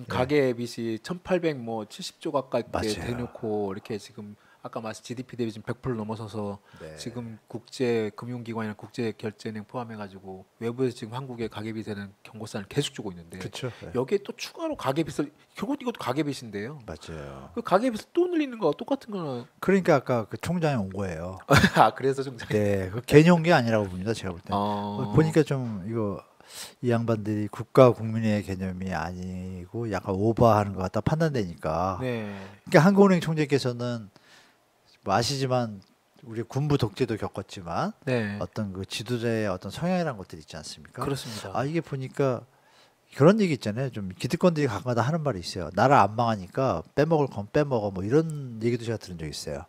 예, 가계 빚이 1,800 뭐 70조 가까이 맞아요. 대놓고 이렇게 지금 아까 말씀 GDP 대비 지금 100% 넘어서서 네, 지금 국제 금융기관이나 국제 결제은행 포함해가지고 외부에서 지금 한국에 가계빚에는 경고세를 계속 주고 있는데 그렇죠. 예, 여기에 또 추가로 가계빚을 결국 이것도 가계빚인데요. 맞아요. 그 가계빚을 또 늘리는 거 똑같은 거는 그러니까 아까 그 총장이 온 거예요. 아 그래서 총장이 네, 그 괜히 온 게 아니라고 봅니다. 제가 볼 땐. 어 보니까 좀 이거 이 양반들이 국가 국민의 개념이 아니고 약간 오버하는 것 같다 판단되니까. 네. 그러니까 한국은행 총재께서는 뭐 아시지만 우리 군부 독재도 겪었지만 네. 어떤 그 지도자의 어떤 성향이라는 것들이 있지 않습니까? 아 그렇습니다. 이게 보니까 그런 얘기 있잖아요. 좀 기득권들이 가끔가다 하는 말이 있어요. 나라 안 망하니까 빼먹을 건 빼먹어. 뭐 이런 얘기도 제가 들은 적 있어요.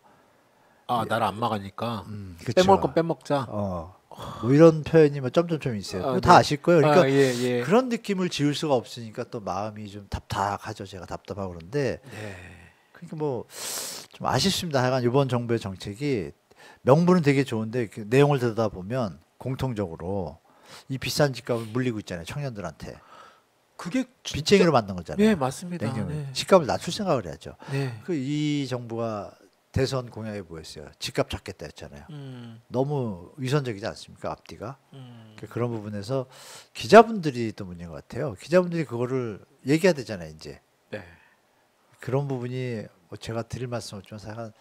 아 나라 안 망하니까 빼먹을 그렇죠. 건 빼먹자. 어, 뭐 이런 표현이 뭐 점점점 있어요. 아 그거 다 네. 아실 거예요. 아 그러니까 예 예. 그런 느낌을 지울 수가 없으니까 또 마음이 좀 답답하죠. 제가 답답하고 그런데 네. 그러니까 뭐 좀 아쉽습니다. 하여간 이번 정부의 정책이 명분은 되게 좋은데 그 내용을 들여다보면 공통적으로 이 비싼 집값을 물리고 있잖아요. 청년들한테. 그게 진짜 빚쟁이로 만든 네 거잖아요. 맞습니다. 냉정히. 네. 집값을 낮출 생각을 해야죠. 네. 그 이 정부가 대선 공약이 뭐였어요? 집값 잡겠다 했잖아요. 음. 너무 위선적이지 않습니까? 앞뒤가. 음. 그런 부분에서 기자분들이 또 문제인 것 같아요. 기자분들이 그거를 얘기해야 되잖아요, 이제. 네. 그런 부분이 뭐 제가 드릴 말씀 없지만 약간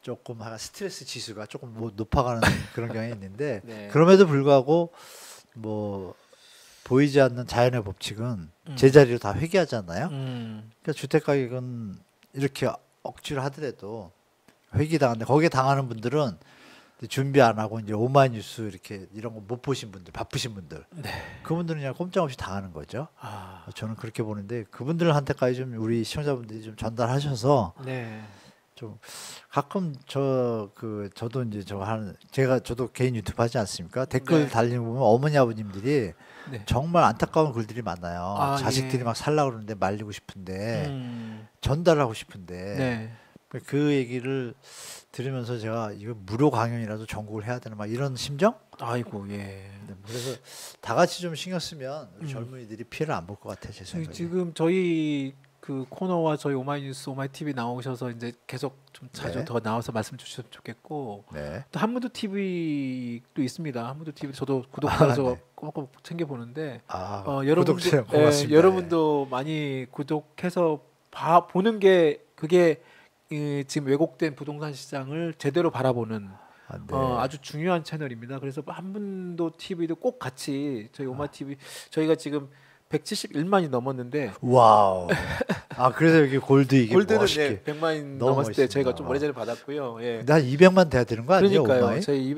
조금 약간 스트레스 지수가 조금 뭐 높아가는 그런 경향이 있는데 네. 그럼에도 불구하고 뭐 보이지 않는 자연의 법칙은 음. 제자리로 다 회귀하잖아요. 음. 그러니까 주택 가격은 이렇게 억지로 하더라도 회귀당하는데 거기에 당하는 분들은 이제 준비 안 하고 이제 오마이뉴스 이렇게 이런 거 못 보신 분들, 바쁘신 분들, 네. 그분들은 그냥 꼼짝없이 당하는 거죠. 아. 저는 그렇게 보는데 그분들한테까지 좀 우리 시청자분들이 좀 전달하셔서 네. 좀 가끔 저도 이제 제가 저도 개인 유튜브 하지 않습니까? 댓글 네. 달리는 거 보면 어머니 아버님들이 네. 정말 안타까운 글들이 많아요. 아 자식들이 예. 막 살라고 그러는데 말리고 싶은데 음. 전달하고 싶은데 네. 그 얘기를 들으면서 제가 이거 무료 강연이라도 전국을 해야 되나 막 이런 심정? 아이고 예. 네, 그래서 다 같이 좀 신경 쓰면 우리 음. 젊은이들이 피해를 안 볼 것 같아요, 제 생각에. 지금 저희 그 코너와 저희 오마이뉴스 오마이티비 나오셔서 이제 계속 좀 자주 네, 더 나와서 말씀 주셨으면 좋겠고 네, 또 한무드 TV도 있습니다. 한무드 TV 저도 아, 구독자라서 네. 꼭꼭 챙겨 보는데 구독자 여러분들 고맙습니다. 예. 여러분도 많이 구독해서 보는 게 그게 지금 왜곡된 부동산 시장을 제대로 바라보는 아, 네. 아주 중요한 채널입니다. 그래서 한문도 TV도 꼭 같이 저희 오마 아, TV 저희가 지금 171만이 넘었는데 와우. 아, 그래서 여기 골드 이게 골드는 예, 멋있게 100만이 너무 넘었을 때 멋있습니다. 저희가 좀 와. 오래전에 받았고요. 예. 근데 한 200만 돼야 되는 거 아니에요, 그러니까요. 오마이? 저희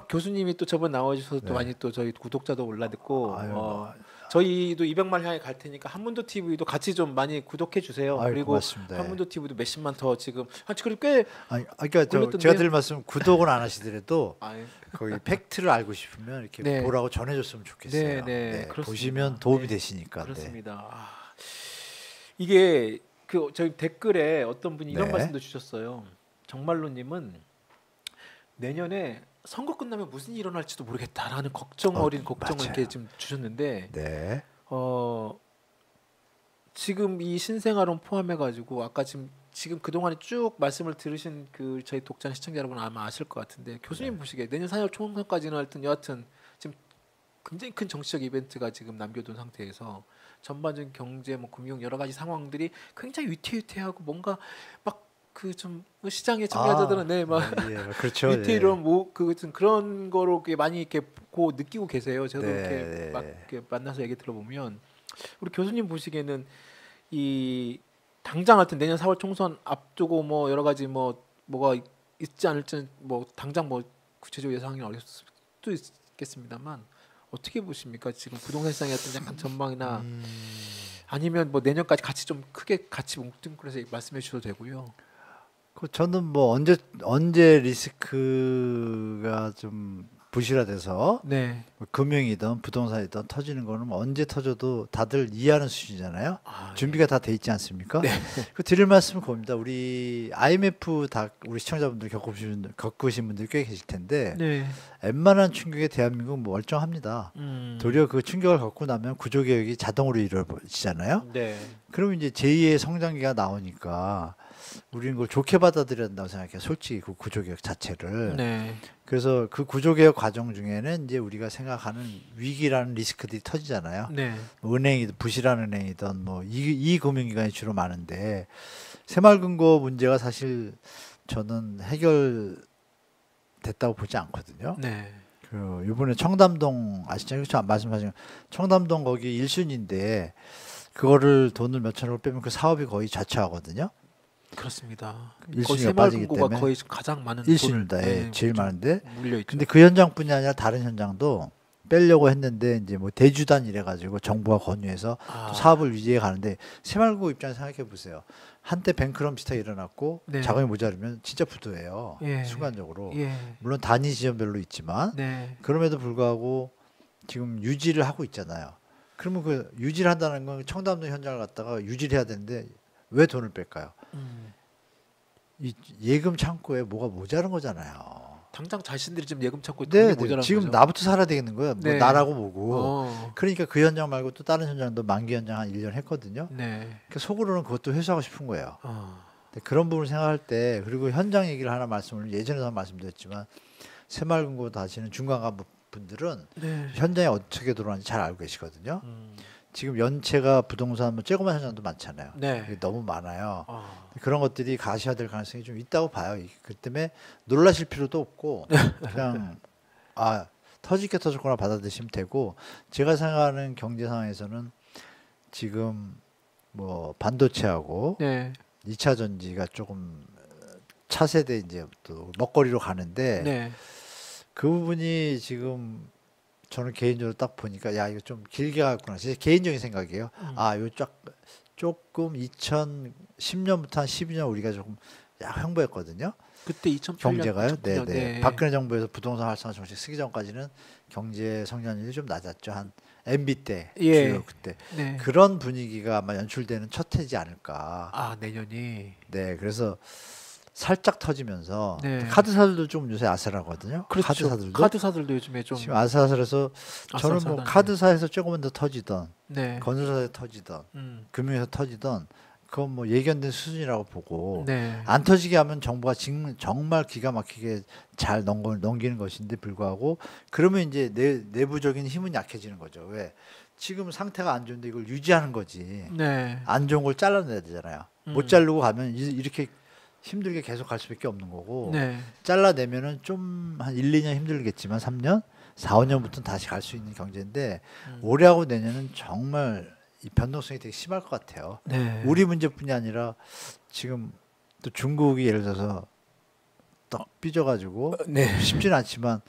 교수님이 또 저번 나와주셔서 또 네. 많이 또 저희 구독자도 올라듣고 아유, 저희도 200만 향해 갈 테니까 한문도 TV도 같이 좀 많이 구독해 주세요. 아유, 그리고 고맙습니다. 예. 한문도 TV도 몇십만 더 지금 그리고 꽤 아니, 그러니까 제가 올렸던데요. 드릴 말씀 구독은 안 하시더라도 아, 거기 팩트를 알고 싶으면 이렇게 네, 보라고 전해줬으면 네, 좋겠어요. 네, 네, 보시면 그렇습니다. 도움이 네, 되시니까. 네. 그렇습니다. 이게 그 저희 댓글에 어떤 분이 이런 네. 말씀도 주셨어요. 정말로님은 내년에 선거 끝나면 무슨 일이 일어날지도 모르겠다라는 걱정 어린 걱정을 이렇게 맞아요. 좀 주셨는데 네. 어 지금 이 신생아론 포함해가지고 아까 지금 그동안에 쭉 말씀을 들으신 그 저희 독자 시청자 여러분 아마 아실 것 같은데 네. 교수님 보시기에 내년 4월 총선까지는 하여튼 여하튼 지금 굉장히 큰 정치적 이벤트가 지금 남겨둔 상태에서 전반적인 경제 뭐 금융 여러 가지 상황들이 굉장히 위태위태하고 뭔가 막 그 좀 시장의 아, 참여자들은 네막 예, 그렇죠. 예. 위태로운 뭐그 그런 거로 많이 이렇게 느끼고 계세요. 저도 이렇게 막 네. 이렇게 만나서 얘기 들어보면 우리 교수님 보시기에는 이 당장 하여튼 내년 4월 총선 앞두고 뭐 여러 가지 뭐가 있지 않을지 뭐 당장 뭐 구체적 예상이 어려울 수도 있겠습니다만 어떻게 보십니까? 지금 부동산 시장의 어떤 약간 전망이나 음, 아니면 뭐 내년까지 같이 좀 크게 같이 뭉뚱그려서 말씀해 주셔도 되고요. 저는 뭐 언제 리스크가 좀 부실화돼서 네. 뭐 금융이든 부동산이든 터지는 거는 뭐 언제 터져도 다들 이해하는 수준이잖아요. 아, 준비가 다 돼 있지 않습니까? 그 드릴 말씀은 그겁니다. 우리 IMF 다 우리 시청자분들 겪으신 분들 꽤 계실 텐데 네. 웬만한 충격에 대한민국은 뭐 멀쩡합니다. 도리어 그 충격을 겪고 나면 구조개혁이 자동으로 이루어지잖아요. 네. 그러면 이제 제2의 성장기가 나오니까 우리는 그걸 좋게 받아들여야 된다고 생각해요. 솔직히 그 구조개혁 자체를. 네. 그래서 그 구조개혁 과정 중에는 이제 우리가 생각하는 위기라는 리스크들이 터지잖아요. 네. 은행이든 부실한 은행이든 뭐 이 금융기관이 주로 많은데 새마을금고 문제가 사실 저는 해결됐다고 보지 않거든요. 네. 그 이번에 청담동 아시죠? 그렇죠? 말씀하신 청담동 거기 1순위인데 그거를 돈을 몇 천억을 빼면 그 사업이 거의 좌초하거든요. 그렇습니다. 거의 1순위가 빠지기 새마을금고가 때문에 거의 가장 많은 1순위입니다. 돈을 예, 제일 좀 많은데 물려 있죠. 근데 그 현장뿐이 아니라 다른 현장도 빼려고 했는데 이제 뭐 대주단 이래 가지고 정부가 권유해서 아, 또 사업을 유지해 가는데 새마을금고 입장에서 생각해 보세요. 한때 뱅크런 비슷하게 일어났고 네. 자금이 모자르면 진짜 부도예요. 예. 순간적으로. 예. 물론 단위 지점별로 있지만 네. 그럼에도 불구하고 지금 유지를 하고 있잖아요. 그러면 그 유지를 한다는 건 청담동 현장을 갖다가 유지를 해야 되는데 왜 돈을 뺄까요? 이 예금 창고에 뭐가 모자란 거잖아요. 당장 자신들이 지금 예금 찾고 네, 돈이 네. 모자란 지금 거죠. 나부터 살아야 되겠는 거예요. 뭐 네. 나라고 뭐고. 어. 그러니까 그 현장 말고 또 다른 현장도 만기 현장 한 1년 했거든요. 네. 그러니까 속으로는 그것도 회수하고 싶은 거예요. 어. 근데 그런 부분을 생각할 때 그리고 현장 얘기를 하나 말씀을 예전에도 한번 말씀드렸지만 새마을금고 다시는 중간간 분들은 네. 현장에 어떻게 들어가는지 잘 알고 계시거든요. 지금 연체가 부동산 뭐 쬐고만 현장도 많잖아요. 네. 이게 너무 많아요. 어. 그런 것들이 가시화될 가능성이 좀 있다고 봐요. 그 때문에 놀라실 필요도 없고 그냥 아 터질게 터졌구나 받아들이시면 되고 제가 생각하는 경제 상황에서는 지금 뭐 반도체하고 네. 2차 전지가 조금 차세대 이제 또 먹거리로 가는데 네. 그 부분이 지금 저는 개인적으로 딱 보니까 야 이거 좀 길게 가겠구나. 제 개인적인 생각이에요. 아, 요 조금 2010년부터 한 12년 우리가 조금 횡보했거든요. 그때 2008년 경제가요. 2009년, 네. 박근혜 정부에서 부동산 활성화 정책 쓰기 전까지는 경제 성장률이 좀 낮았죠. 한 MB 때 예. 주요 그때 네. 그런 분위기가 아마 연출되는 첫 해지 않을까. 아, 내년이. 네, 그래서 살짝 터지면서 네. 카드사들도 좀 요새 아슬하거든요. 그렇죠. 카드사들도 카드사들도 요즘에 좀 지금 아슬아슬해서 저는 뭐 아슬아슬하네. 카드사에서 조금만 더 터지던 네. 건설사에서 터지던 금융에서 터지던 그건 뭐 예견된 수준이라고 보고 네. 안 터지게 하면 정부가 정말 기가 막히게 잘 넘기는 것인데 불구하고 그러면 이제 내부적인 힘은 약해지는 거죠. 왜? 지금 상태가 안 좋은데 이걸 유지하는 거지. 네. 안 좋은 걸 잘라내야 되잖아요. 못 자르고 가면 이렇게 힘들게 계속 갈 수밖에 없는 거고 네. 잘라내면은 좀 한 1, 2년 힘들겠지만 3년, 4, 5년부터는 다시 갈 수 있는 경제인데 올해하고 내년은 정말 이 변동성이 되게 심할 것 같아요. 네. 우리 문제뿐이 아니라 지금 또 중국이 예를 들어서 떡 삐져가지고 네. 쉽지는 않지만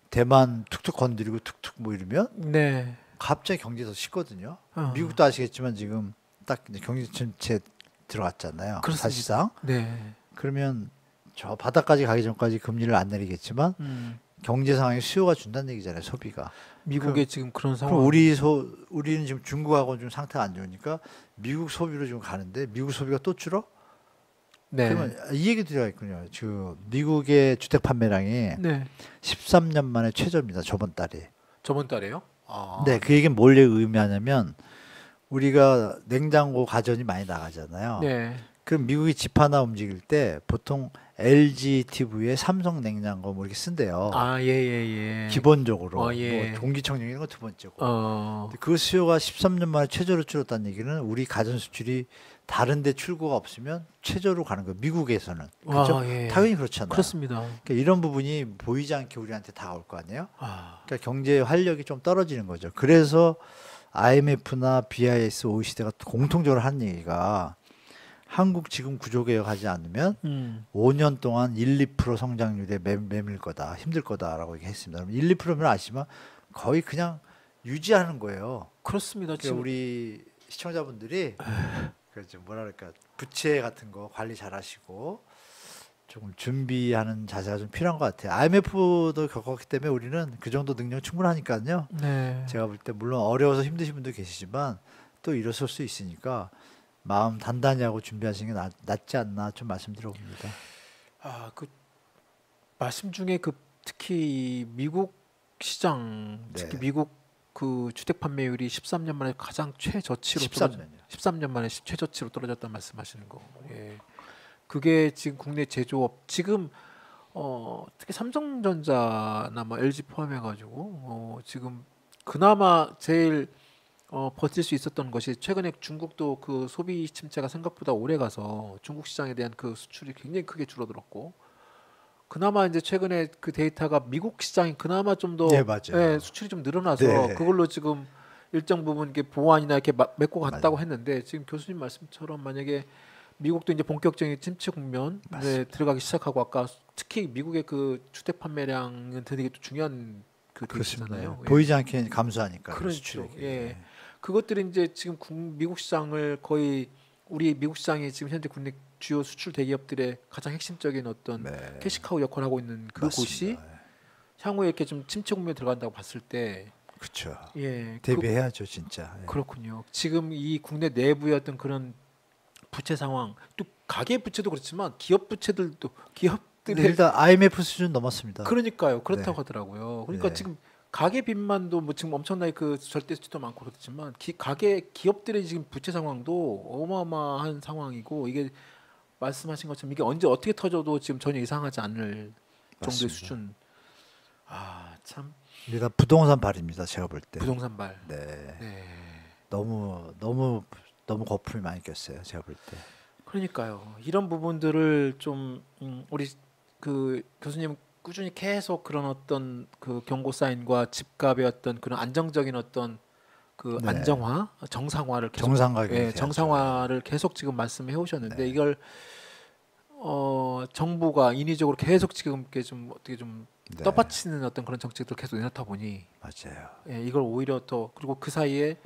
대만 툭툭 건드리고 툭툭 뭐 이러면 네. 갑자기 경제 더 식거든요. 어. 미국도 아시겠지만 지금 딱 이제 경제 전체 들어갔잖아요. 그렇습니다. 사실상 네. 그러면 저 바닥까지 가기 전까지 금리를 안 내리겠지만 경제 상황에 수요가 준다는 얘기잖아요. 소비가. 미국에 지금 그런 상황. 그럼 우리는 지금 중국하고 좀 상태가 안 좋으니까 미국 소비로 지금 가는데 미국 소비가 또 줄어? 네. 그러면 이 얘기 드려야 있군요. 지금 미국의 주택 판매량이 네. 13년 만에 최저입니다. 저번 달에. 저번 달에요? 아. 네, 그 얘기는 뭘 의미하냐면 우리가 냉장고 가전이 많이 나가잖아요. 네. 그럼 미국이 집 하나 움직일 때 보통 LG TV에 삼성 냉장고 뭐 이렇게 쓴대요. 아, 예, 예, 예. 기본적으로 예. 뭐 공기청정 이런 거 두 번째고. 어. 근데 그 수요가 13년 만에 최저로 줄었다는 얘기는 우리 가전 수출이 다른데 출구가 없으면 최저로 가는 거예요. 미국에서는. 그렇죠? 아, 예. 당연히 그렇잖아요. 그렇습니다. 그러니까 이런 부분이 보이지 않게 우리한테 다가올 거 아니에요. 아. 그러니까 경제 활력이 좀 떨어지는 거죠. 그래서 IMF나 BIS, OECD가 공통적으로 하는 얘기가 한국 지금 구조개혁하지 않으면 5년 동안 1, 2% 성장률에 매밀 거다, 힘들 거다라고 얘기했습니다. 그럼 1, 2%면 아시지만 거의 그냥 유지하는 거예요. 그렇습니다. 그러니까 지금 우리 시청자분들이 그렇죠 뭐라 그럴까 부채 같은 거 관리 잘하시고 조금 준비하는 자세가 좀 필요한 것 같아요. IMF도 겪었기 때문에 우리는 그 정도 능력 충분하니까요. 네. 제가 볼 때 물론 어려워서 힘드신 분도 계시지만 또 일어설 수 있으니까 마음 단단히 하고 준비하시는 게 낫지 않나 좀 말씀드려봅니다. 그 말씀 중에 그 특히 미국 시장, 특히 네. 미국 그 주택 판매율이 13년 만에 가장 최저치로 13년이요. 13년 만에 최저치로 떨어졌다는 말씀하시는 거. 예. 그게 지금 국내 제조업 지금 특히 삼성전자나 뭐 LG 포함해가지고 지금 그나마 제일 버틸 수 있었던 것이 최근에 중국도 그 소비 침체가 생각보다 오래 가서 중국 시장에 대한 그 수출이 굉장히 크게 줄어들었고 그나마 이제 최근에 그 데이터가 미국 시장이 그나마 좀 더 네, 맞아요. 수출이 좀 늘어나서 네. 그걸로 지금 일정 부분 이게 보완이나 이렇게 맺고 갔다고 맞아요. 했는데 지금 교수님 말씀처럼 만약에 미국도 이제 본격적인 침체 국면에 들어가기 시작하고 아까 특히 미국의 그 주택 판매량은 되게 또 중요한 그 그렇습니다. 데이터잖아요. 예. 보이지 않게 감소하니까 그렇죠. 수출액이. 예. 그것들이 이제 지금 미국 시장을 거의 우리 미국 시장이 지금 현재 국내 주요 수출 대기업들의 가장 핵심적인 어떤 네. 캐시카우 역할을 하고 있는 그 곳이 맞습니다. 향후에 이렇게 좀 침체 국면에 들어간다고 봤을 때 그렇죠. 예, 대비해야죠, 진짜. 예. 그렇군요. 지금 이 국내 내부의 어떤 그런 부채 상황, 또 가계 부채도 그렇지만 기업 부채들도 기업들의 일단 IMF 수준 넘었습니다. 그러니까요. 그렇다고 네. 하더라고요. 그러니까 네. 지금 가계 빚만도 뭐 지금 엄청나게 그 절대 수치도 많고 그렇지만 가계 기업들의 지금 부채 상황도 어마어마한 상황이고 이게 말씀하신 것처럼 이게 언제 어떻게 터져도 지금 전혀 이상하지 않을 정도의 맞습니다. 수준. 참 일단 부동산 발입니다. 제가 볼 때. 부동산 발. 네. 네. 너무 거품이 많이 꼈어요. 제가 볼 때. 그러니까요. 이런 부분들을 좀 우리 그 교수님 꾸준히 계속 그런 어떤 그 경고 사인과 집값의 어떤 그런 안정적인 어떤 그 네. 안정화, 정상화를 계속 정상가격이 예, 돼야죠. 정상화를 계속 지금 말씀해 오셨는데 네. 이걸 정부가 인위적으로 계속 지금 이렇게 좀 어떻게 좀 네. 떠받치는 어떤 그런 정책들을 계속 내놓다 보니 맞아요. 예, 이걸 오히려 더 그리고 그 사이에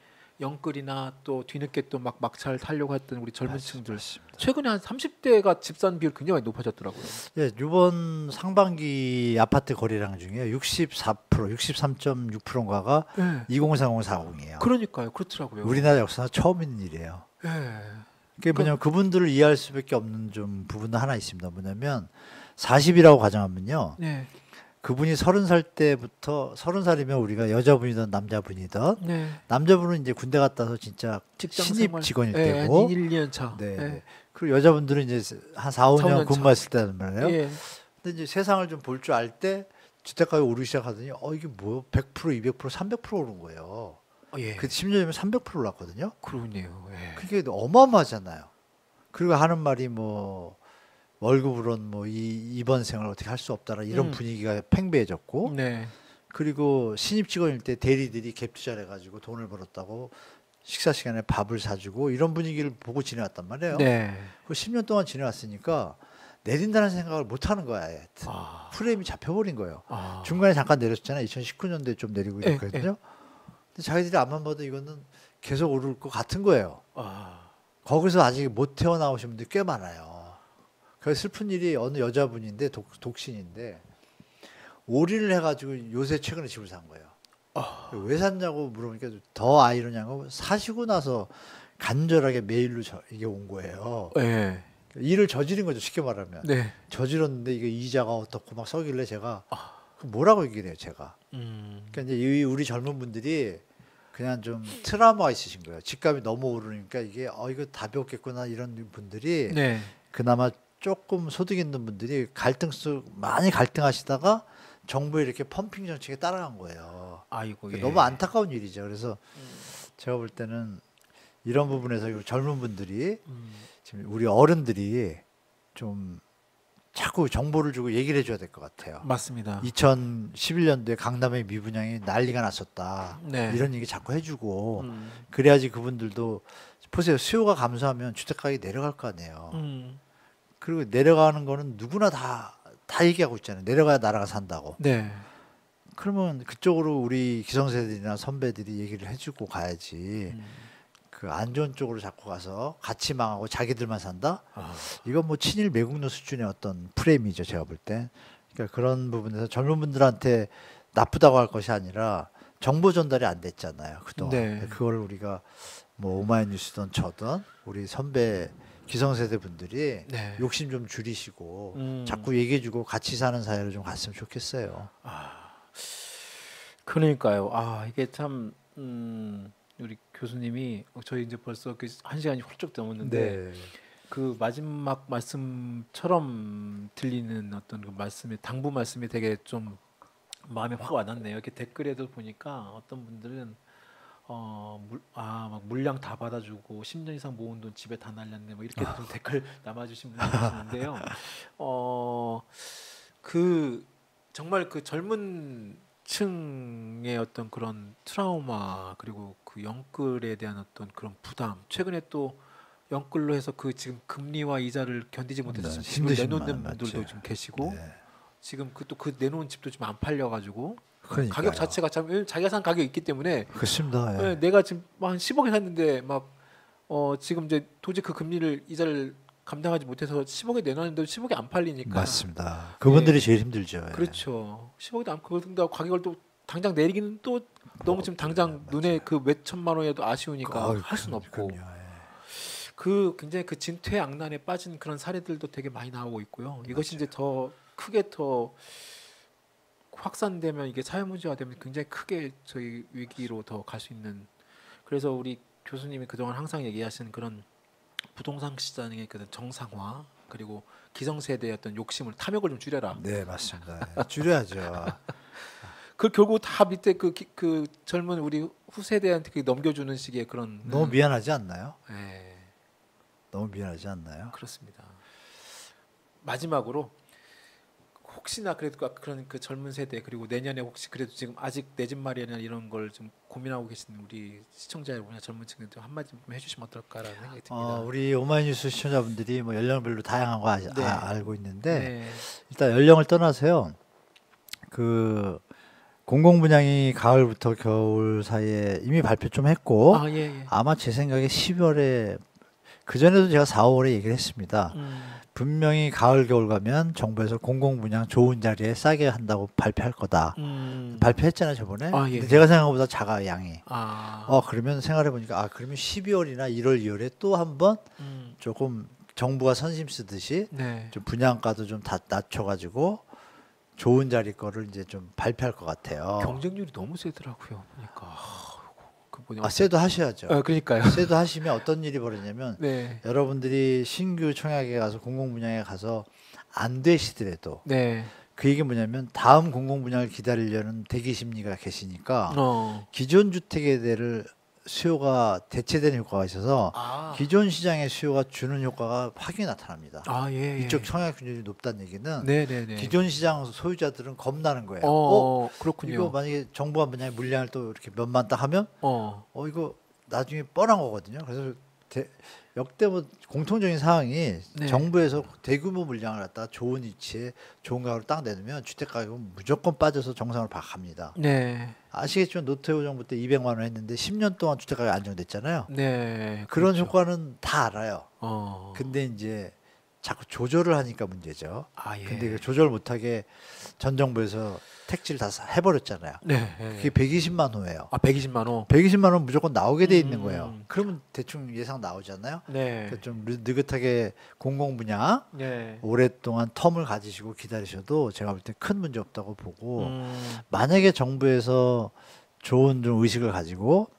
영끌이나 또 뒤늦게 또 막 막차를 타려고 했던 우리 젊은 층들 맞습니다. 최근에 한 30대가 집산 비율 굉장히 많이 높아졌더라고요. 예, 이번 상반기 아파트 거래량 중에 64%, 63.6%인가가 예. 2030-40이에요. 그러니까요. 그렇더라고요. 우리나라 역사상 처음 있는 일이에요. 예. 그게 뭐냐면 그분들을 이해할 수밖에 없는 좀 부분도 하나 있습니다. 뭐냐면 40이라고 가정하면요. 네. 그분이 30살 때부터 30살이면 우리가 여자분이든 남자분이든 네. 남자분은 이제 군대 갔다 와서 진짜 직장 신입 생활. 직원일 예, 때고 한 1, 2년 차. 네. 예. 그리고 여자분들은 이제 한 4, 5년 4-5년 근무했을 때란 말이에요. 예. 근데 이제 세상을 좀 볼 줄 알 때 주택가가 오르기 시작하더니 이게 뭐 100%, 200%, 300% 오른 거예요. 예. 그 10년이면 300% 올랐거든요. 그러네요. 예. 그게 어마어마하잖아요. 그리고 하는 말이 뭐 월급으로는 뭐 이번 생을 어떻게 할 수 없다라 이런 분위기가 팽배해졌고 네. 그리고 신입 직원일 때 대리들이 갭 투자를 해가지고 돈을 벌었다고 식사 시간에 밥을 사주고 이런 분위기를 보고 지내왔단 말이에요. 네. 그 10년 동안 지내왔으니까 내린다는 생각을 못 하는 거야. 아. 프레임이 잡혀버린 거예요. 아. 중간에 잠깐 내렸잖아요. 2019년도에 좀 내리고 예, 이랬거든요. 근데 자기들이 앞만 봐도 이거는 계속 오를 것 같은 거예요. 아. 거기서 아직 못 태어나오신 분들이 꽤 많아요. 그래서 슬픈 일이 어느 여자분인데 독신인데 올인을 해가지고 요새 최근에 집을 산 거예요. 왜 샀냐고 물어보니까 더 아이러니한 거 사시고 나서 간절하게 메일로 이게 온 거예요. 예. 일을 저지른 거죠, 쉽게 말하면. 네. 저질렀는데 이게 이자가 어떻고 막 써길래 제가 뭐라고 얘기를 해요, 제가. 그러니까 이제 우리 젊은 분들이 그냥 좀 트라우마가 있으신 거예요. 집값이 너무 오르니까 이게 이거 답이 없겠구나 이런 분들이 네. 그나마 조금 소득 있는 분들이 많이 갈등하시다가 정부에 이렇게 펌핑 정책에 따라간 거예요. 아이고. 예. 너무 안타까운 일이죠. 그래서 제가 볼 때는 이런 부분에서 젊은 분들이 지금 우리 어른들이 좀 자꾸 정보를 주고 얘기를 해줘야 될 것 같아요. 맞습니다. 2011년도에 강남의 미분양이 난리가 났었다. 네. 이런 얘기 자꾸 해주고 그래야지 그분들도 보세요. 수요가 감소하면 주택가격이 내려갈 거 아니에요. 그리고 내려가는 거는 누구나 다 얘기하고 있잖아요. 내려가야 나라가 산다고. 네. 그러면 그쪽으로 우리 기성세대들이나 선배들이 얘기를 해주고 가야지. 그 안 좋은 쪽으로 자꾸 가서 같이 망하고 자기들만 산다. 아. 이건 뭐 친일 매국노 수준의 어떤 프레임이죠. 제가 볼 때. 그러니까 그런 부분에서 젊은 분들한테 나쁘다고 할 것이 아니라 정보 전달이 안 됐잖아요. 그동안. 네. 그걸 우리가 뭐 오마이뉴스든 저든 우리 선배 기성세대 분들이 네. 욕심 좀 줄이시고 자꾸 얘기해주고 같이 사는 사회로 좀 갔으면 좋겠어요. 그러니까요. 이게 참 우리 교수님이 저희 이제 벌써 그 1시간이 훌쩍 넘었는데 그 마지막 말씀처럼 들리는 어떤 그 말씀이 당부 말씀이 되게 좀 마음에 확 와닿네요. 이렇게 댓글에도 보니까 어떤 분들은 막 물량 다 받아주고 10년 이상 모은 돈 집에 다 날렸네. 뭐 이렇게 좀 댓글 남아주신 분이 계시는데요. 그 정말 그 젊은 층의 어떤 그런 트라우마 그리고 그 영끌에 대한 어떤 그런 부담. 최근에 또 영끌로 해서 그 지금 금리와 이자를 견디지 못해서 지금 집을 힘드신 내놓는 분 분들도 맞죠. 좀 계시고 네. 지금 그 내놓은 집도 좀 안 팔려가지고 그러니까요. 가격 자체가 참 자기가 산 가격이 있기 때문에 그렇습니다. 예. 내가 지금 한 10억에 샀는데 막 지금 이제 도저히 그 금리를 이자를 감당하지 못해서 10억에 내놨는데 10억이 안 팔리니까 맞습니다. 그분들이 제일 힘들죠. 예. 그렇죠. 10억도 안 그런다 가격을 또 당장 내리기는 또 너무 지금 당장 눈에 그 몇천만 원에도 아쉬우니까 할 수는 없고 그럼요. 예. 그 굉장히 그 진퇴양난에 빠진 그런 사례들도 되게 많이 나오고 있고요. 이것이 이제 더 크게 더 확산되면 이게 사회 문제가 되면 굉장히 크게 저희 위기로 더 갈 수 있는. 그래서 우리 교수님이 그동안 항상 얘기하시는 그런 부동산 시장의 그 정상화 그리고 기성세대의 어떤 욕심을 탐욕을 좀 줄여라. 네, 맞습니다. 예. 줄여야죠. 그 결국 다 밑에 그 젊은 우리 후세대한테 넘겨주는 식의 그런 너무 미안하지 않나요? 예, 너무 미안하지 않나요? 그렇습니다. 마지막으로 혹시나 그래도 그런 그 젊은 세대 그리고 내년에 혹시 그래도 지금 아직 내 집 마련이나 이런 걸 좀 고민하고 계시는 우리 시청자 여러분이나 젊은 층들 한마디 좀 해주시면 어떨까라는 생각이 듭니다. 우리 오마이뉴스 시청자분들이 뭐 연령별로 다양한 거 네. 알고 있는데 네. 일단 연령을 떠나서요. 그 공공분양이 가을부터 겨울 사이에 이미 발표 좀 했고 예, 예. 아마 제 생각에 12월에 그 전에도 제가 4, 5월에 얘기를 했습니다. 분명히 가을 겨울 가면 정부에서 공공분양 좋은 자리에 싸게 한다고 발표할 거다. 발표했잖아요 저번에. 예. 근데 제가 생각한 것보다 작아 양이. 아. 그러면 생각해 보니까 그러면 12월이나 1월, 2월에 또 한번 조금 정부가 선심 쓰듯이 네. 좀 분양가도 좀 다 낮춰가지고 좋은 자리 거를 이제 좀 발표할 것 같아요. 경쟁률이 너무 세더라고요. 보니까. 세도 하셔야죠. 그러니까요. 세도 하시면 어떤 일이 벌어지냐면 네. 여러분들이 신규 청약에 가서 공공분양에 가서 안 되시더라도 네. 그 얘기 뭐냐면 다음 공공분양을 기다리려는 대기 심리가 계시니까 기존 주택에 대를 수요가 대체되는 효과가 있어서 기존 시장의 수요가 주는 효과가 확연히 나타납니다. 예. 이쪽 청약률이 높다는 얘기는 네네네. 기존 시장 소유자들은 겁나는 거예요. 그렇군요. 이거 만약에 정부가 만약에 물량을 또 이렇게 몇만 딱 하면 이거 나중에 뻔한 거거든요. 그래서 역대 뭐 공통적인 상황이 네. 정부에서 대규모 물량을 갖다 좋은 위치에 좋은 가격으로 딱 내놓으면 주택 가격은 무조건 빠져서 정상으로 갑니다. 네. 아시겠지만 노태우 정부 때 200만 원 했는데 10년 동안 주택 가격이 안정됐잖아요. 네. 그런 그렇죠. 효과는 다 알아요. 근데 근데 이제 자꾸 조절을 하니까 문제죠. 예. 근데 그 조절 못하게 전 정부에서 택지를 다 해버렸잖아요. 네. 그게 120만 호예요. 120만 호. 120만 원 무조건 나오게 돼 있는 거예요. 그러면 대충 예상 나오잖아요. 네. 그러니까 좀 느긋하게 공공분양 네. 오랫동안 텀을 가지시고 기다리셔도 제가 볼 때 큰 문제 없다고 보고 만약에 정부에서 좋은 좀 의식을 가지고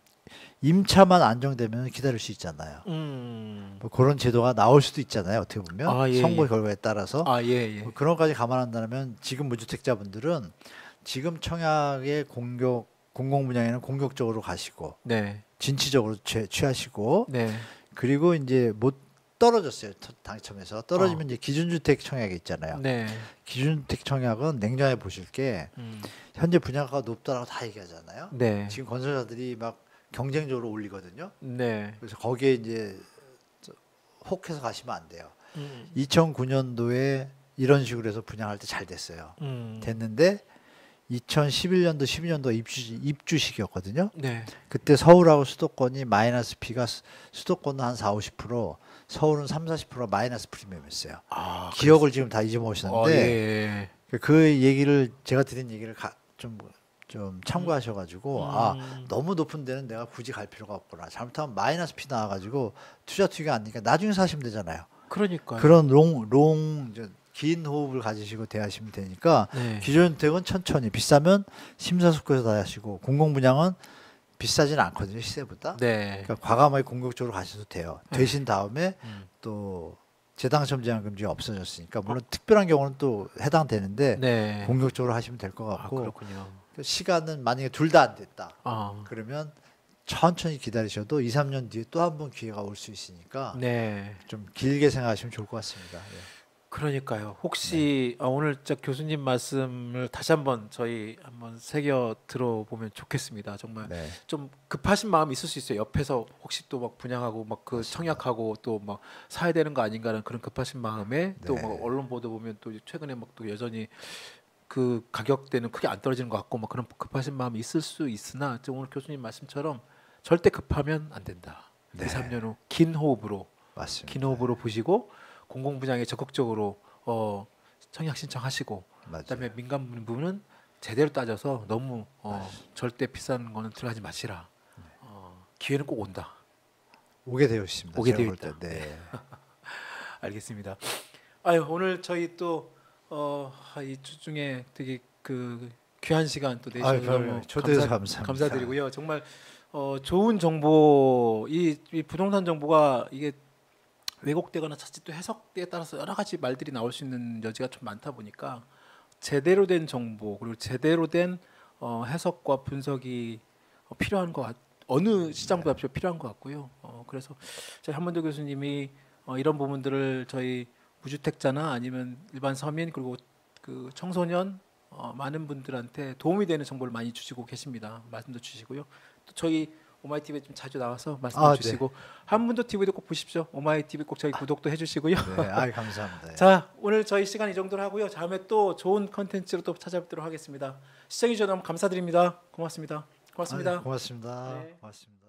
임차만 안정되면 기다릴 수 있잖아요. 뭐 그런 제도가 나올 수도 있잖아요. 어떻게 보면 예, 선거 결과에 따라서 예. 뭐 그런 것까지 감안한다면 지금 무주택자분들은 지금 청약의 공공분양에는 공격적으로 가시고 네. 진취적으로 취하시고 네. 그리고 이제 못 떨어졌어요. 당첨에서 떨어지면 이제 기준주택 청약이 있잖아요. 네. 기준주택 청약은 냉정하게 보실 게 현재 분양가가 높다라고 다 얘기하잖아요. 네. 지금 건설사들이 막 경쟁적으로 올리거든요. 네. 그래서 거기에 이제 혹해서 가시면 안 돼요. 2009년도에 이런 식으로 해서 분양할 때 잘 됐어요. 됐는데 2011년도 12년도 입주식이었거든요. 네. 그때 서울하고 수도권이 마이너스 P가 수도권은 한 4~50%, 서울은 3~40% 마이너스 프리미엄이었어요. 아, 기억을 지금 다 잊어먹으셨는데 예. 그 얘기를 제가 드린 얘기를 좀 참고하셔가지고 너무 높은 데는 내가 굳이 갈 필요가 없구나. 잘못하면 마이너스 P 나와가지고 투자 투기가 안 되니까 나중에 사시면 되잖아요. 그러니까요. 그런 긴 호흡을 가지시고 대하시면 되니까 네. 기존주택은 천천히 비싸면 심사숙고해서 대하시고 공공분양은 비싸지는 않거든요 시세보다. 네. 그러니까 과감하게 공격적으로 가셔도 돼요. 네. 되신 다음에 또 재당첨 제한 금지가 없어졌으니까 물론 특별한 경우는 또 해당되는데 네. 공격적으로 하시면 될 것 아, 같고 그렇군요. 시간은 만약에 둘 다 안 됐다 아. 그러면 천천히 기다리셔도 2~3년 뒤에 또 한 번 기회가 올 수 있으니까 네. 좀 길게 생각하시면 좋을 것 같습니다. 예. 그러니까요. 혹시 오늘 저 교수님 말씀을 다시 한번 저희 한번 새겨 들어보면 좋겠습니다. 정말 네. 좀 급하신 마음이 있을 수 있어요. 옆에서 혹시 또 막 분양하고 막 그 청약하고 또 막 사야 되는 거 아닌가라는 그런 급하신 마음에 또 네. 뭐 언론 보도 보면 또 최근에 막 또 여전히 그 가격대는 크게 안 떨어지는 것 같고 막 그런 급하신 마음이 있을 수 있으나 저 오늘 교수님 말씀처럼 절대 급하면 안 된다. 네. 2~3년 후 긴 호흡으로 맞습니다. 긴 호흡으로 보시고 공공분양에 적극적으로 청약 신청하시고 맞아요. 그다음에 민간 부분은 제대로 따져서 너무 절대 비싼 거는 들어가지 마시라. 기회는 꼭 온다. 오게 되어 있습니다. 오게 제가 되어 볼 있다. 때. 네. 알겠습니다. 아유 오늘 저희 또 이 주중에 되게 그 귀한 시간 또 내주셔서 너무 초대해서 감사합니다. 감사드리고요. 정말 좋은 정보 이 부동산 정보가 이게 왜곡되거나 자칫 또 해석에 따라서 여러 가지 말들이 나올 수 있는 여지가 좀 많다 보니까 제대로 된 정보 그리고 제대로 된 해석과 분석이 필요한 것 어느 시장보다 필요한 것 같고요. 그래서 저희 한문도 교수님이 이런 부분들을 저희 무주택자나 아니면 일반 서민 그리고 그 청소년 많은 분들한테 도움이 되는 정보를 많이 주시고 계십니다. 말씀도 주시고요. 또 저희 오마이 TV에 좀 자주 나와서 말씀해 주시고 한문도 TV도 꼭 보십시오. 오마이 TV 꼭 저희 구독도 해주시고요. 네, 감사합니다. 자, 오늘 저희 시간 이 정도로 하고요. 다음에 또 좋은 컨텐츠로 또 찾아뵙도록 하겠습니다. 시청해 주셔서 너무 감사드립니다. 고맙습니다. 고맙습니다. 고맙습니다. 네. 고맙습니다.